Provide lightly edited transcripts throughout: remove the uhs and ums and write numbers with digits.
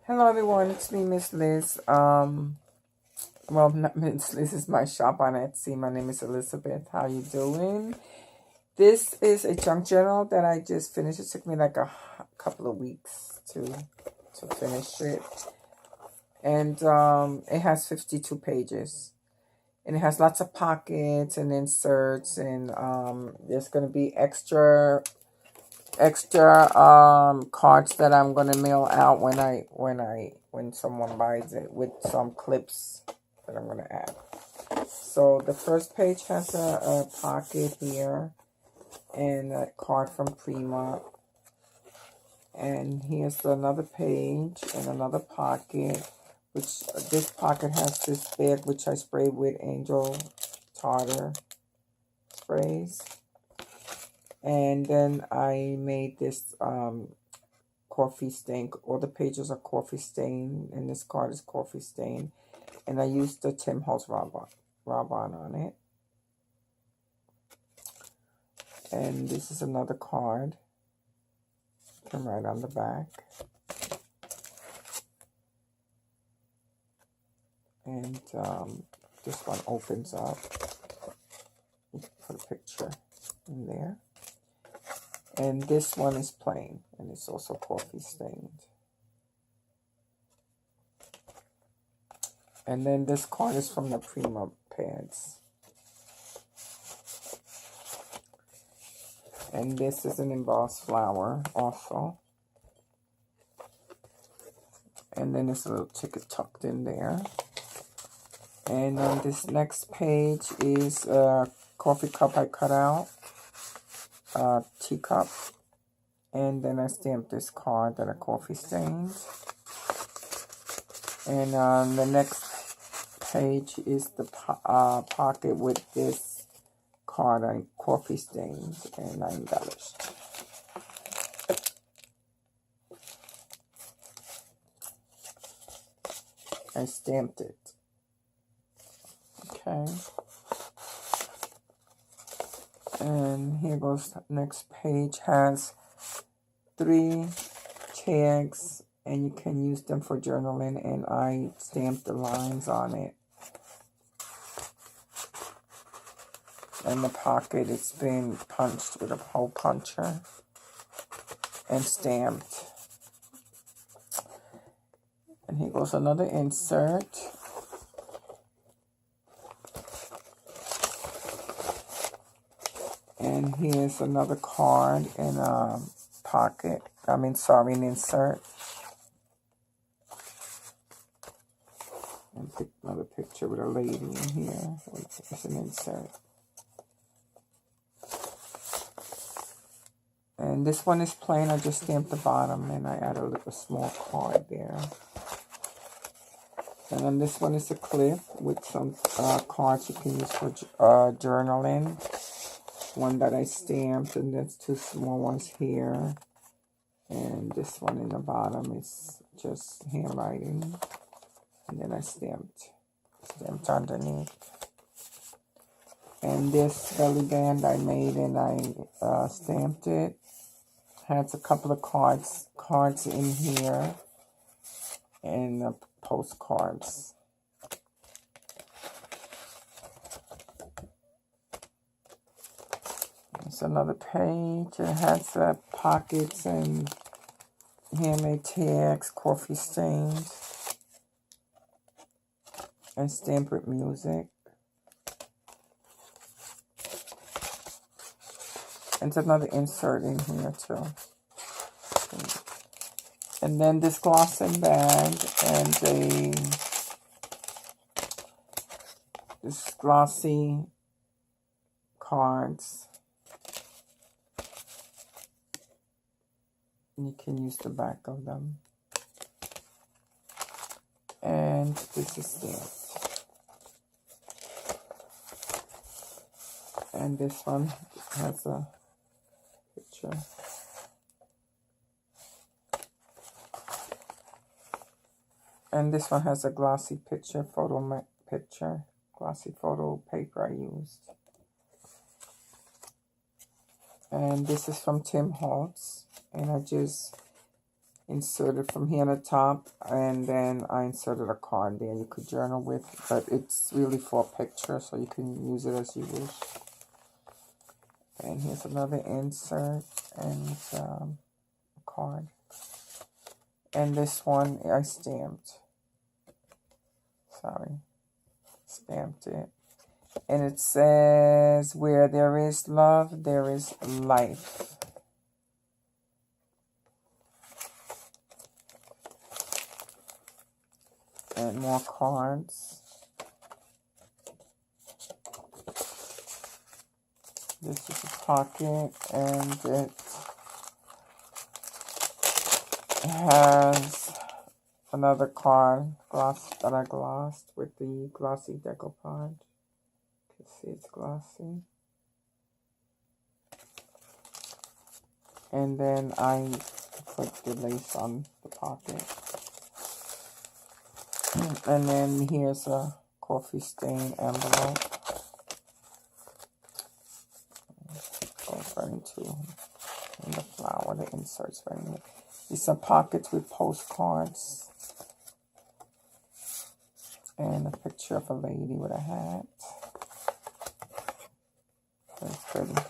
Hello everyone, it's me, Miss Liz. Well, not Miss Liz, is my shop on Etsy. My name is Elizabeth. How you doing? This is a junk journal that I just finished. It took me like a couple of weeks to finish it. And it has 52 pages. And it has lots of pockets and inserts, and there's going to be extra cards that I'm gonna mail out when someone buys it, with some clips that I'm gonna add. So the first page has a pocket here and a card from Prima, and here's another page and another pocket, which this pocket has this bag which I sprayed with Angel Tartar sprays. And then I made this coffee stain. All the pages are coffee stain, and this card is coffee stain. And I used the Tim Holtz Raw-Bon on it. And this is another card. Come right on the back. And this one opens up. You can put a picture in there. And this one is plain, and it's also coffee stained. And then this card is from the Prima pads. And this is an embossed flower also. And then there's a little ticket tucked in there. And on this next page is a coffee cup I cut out. Teacup, and then I stamped this card that are coffee stains. And on the next page is the pocket with this card on coffee stains, and I embellished. I stamped it. Okay. And here goes the next page. Has 3 tags, and you can use them for journaling, and I stamped the lines on it. And the pocket, it's been punched with a hole puncher and stamped. And here goes another insert. And here's another card in a pocket. An insert. And pick another picture with a lady in here. It's an insert. And this one is plain. I just stamped the bottom, and I added a little small card there. And then this one is a clip with some cards you can use for journaling. One that I stamped, and there's 2 small ones here, and this one in the bottom is just handwriting, and then I stamped underneath. And this belly band I made, and I stamped it. Has a couple of cards in here, and postcards. It's another page. It has pockets and handmade tags, coffee stains, and stamped with music. And there's another insert in here too. And then this glossing bag and this glossy cards. You can use the back of them. And this is stamped. And this one has a picture. And this one has a glossy picture, glossy photo paper I used. And this is from Tim Holtz. And I just inserted from here on the top, and then I inserted a card there you could journal with, but it's really for a picture, so you can use it as you wish. And here's another insert and a card. And this one I stamped. Stamped it. And it says, where there is love, there is life. And more cards. This is a pocket, and it has another card that I glossed with the glossy decoupage. You can see it's glossy. And then I put the lace on the pocket. And then here's a coffee stain envelope. Goes right into the flower, the inserts right in here. These are pockets with postcards. And a picture of a lady with a hat. Very pretty.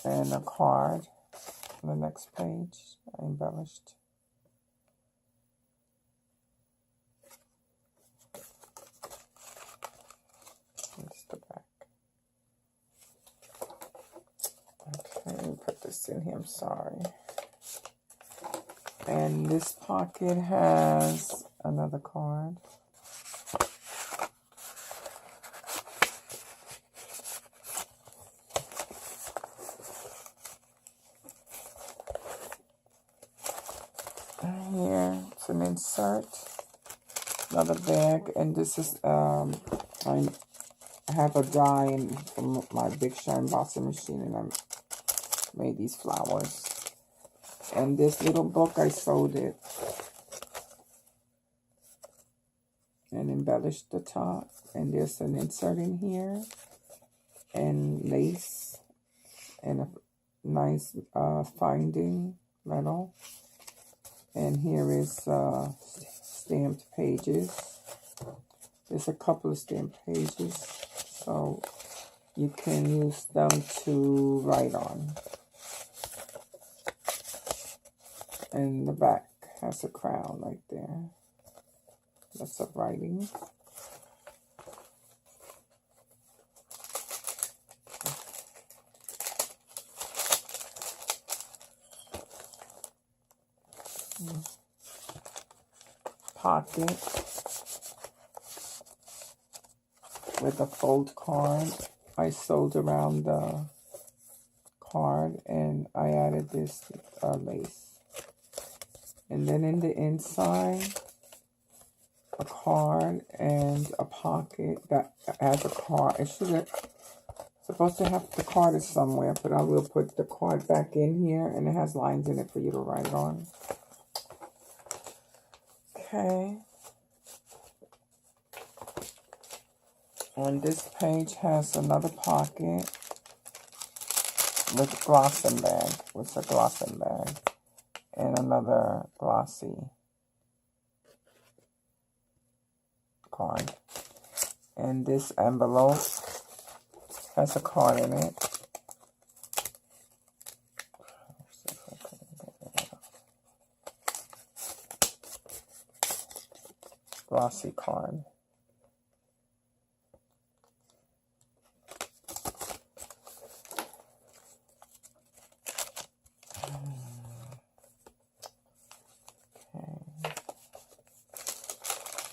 And a card on the next page, I embellished. Here's the back. Okay, let me put this in here, I'm sorry. And this pocket has another card. And here, it's an insert. Another bag, and this is, I have a die from my Big Shine embossing machine, and I made these flowers. And this little book, I sewed it and embellished the top. And there's an insert in here and lace and a nice finding metal. And here is stamped pages. There's a couple of stamped pages, so you can use them to write on. And the back has a crown right there. That's of writing. Pocket with a fold card. I sewed around the card, and I added this lace. And then in the inside, a card and a pocket that has a card. It should have supposed to have the card is somewhere, but I will put the card back in here, and it has lines in it for you to write on. Okay. And this page has another pocket with glossing bag. With a glossing bag. And another glossy card. And this envelope has a card in it. Glossy card.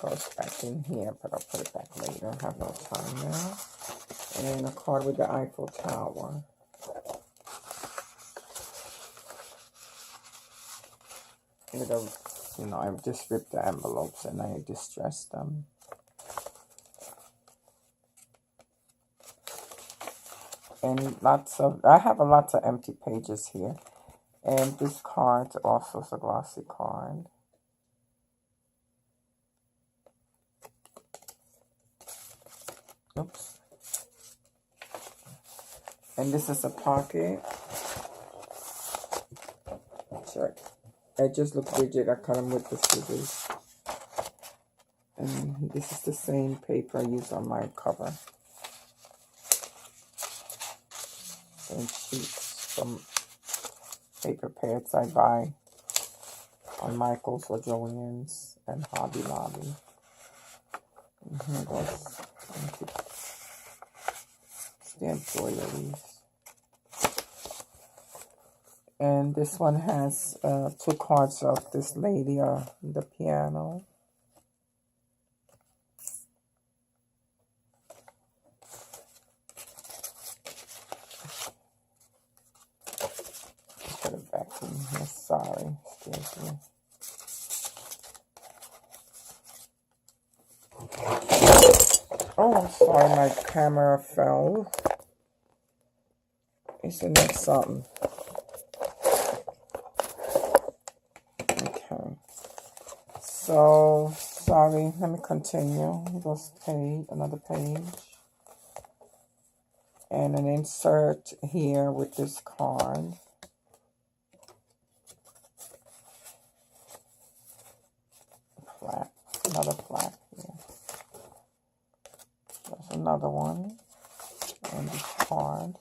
Goes back in here, but I'll put it back later. I have no time now. And a card with the Eiffel Tower. You know, I've just ripped the envelopes and I distressed them. And I have lots of empty pages here. And this card also is a glossy card. Oops. And this is a pocket t-shirt. Edges look rigid. I cut them with the scissors. And this is the same paper I use on my cover. Same sheets from paper pads I buy on Michael's or Joann's and Hobby Lobby. And here goes stamp royalties. And this one has 2 cards of this lady on the piano. Put it back in here. Sorry, excuse me. Oh, I'm sorry, my camera fell. Isn't that something? Okay. So, sorry, let me continue. This page, another page. And an insert here with this card. Flap, another flap here. There's another one. And this card.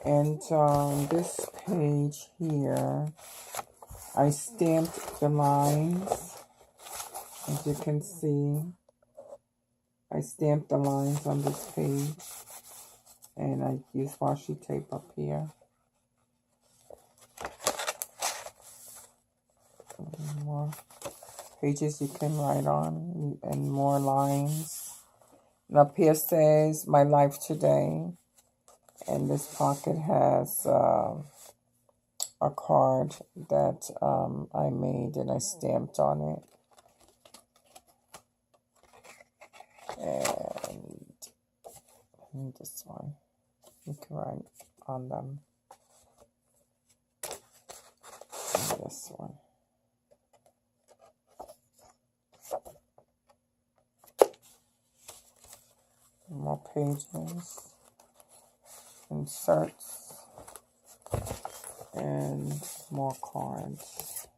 And on this page here, I stamped the lines. As you can see, I stamped the lines on this page. And I use washi tape up here. And more pages you can write on, and more lines. And up here says, "My life today." And this pocket has a card that I made and I stamped on it. And this one, you can write on them. And this one. More pages. Inserts and more cards.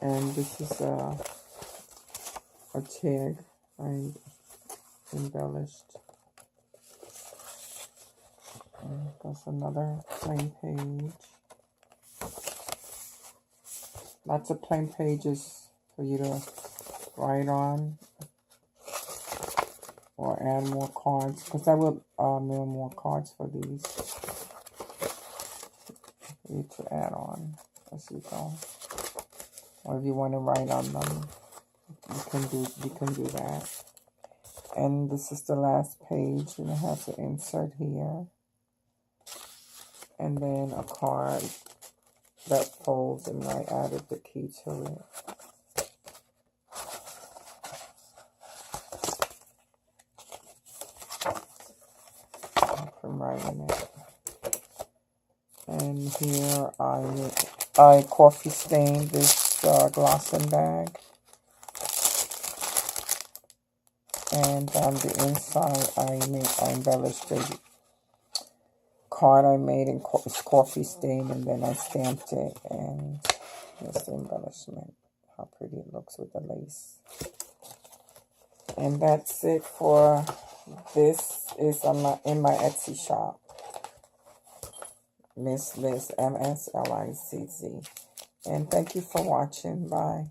And this is a tag I embellished. And there's another plain page. Lots of plain pages for you to write on or add more cards, because I will mail more cards for these for you to add on as you go. Or if you want to write on them, you can do that. And this is the last page, and it has an insert here, and then a card that folds, and I added the key to it. From writing it. And here I coffee stained this glossing bag. And on the inside I embellished the card I made, and it's coffee stained, and then I stamped it, and here's the embellishment. How pretty it looks with the lace. And that's it for this. Is in my Etsy shop. Miss Liz, MSLICZ. And thank you for watching. Bye.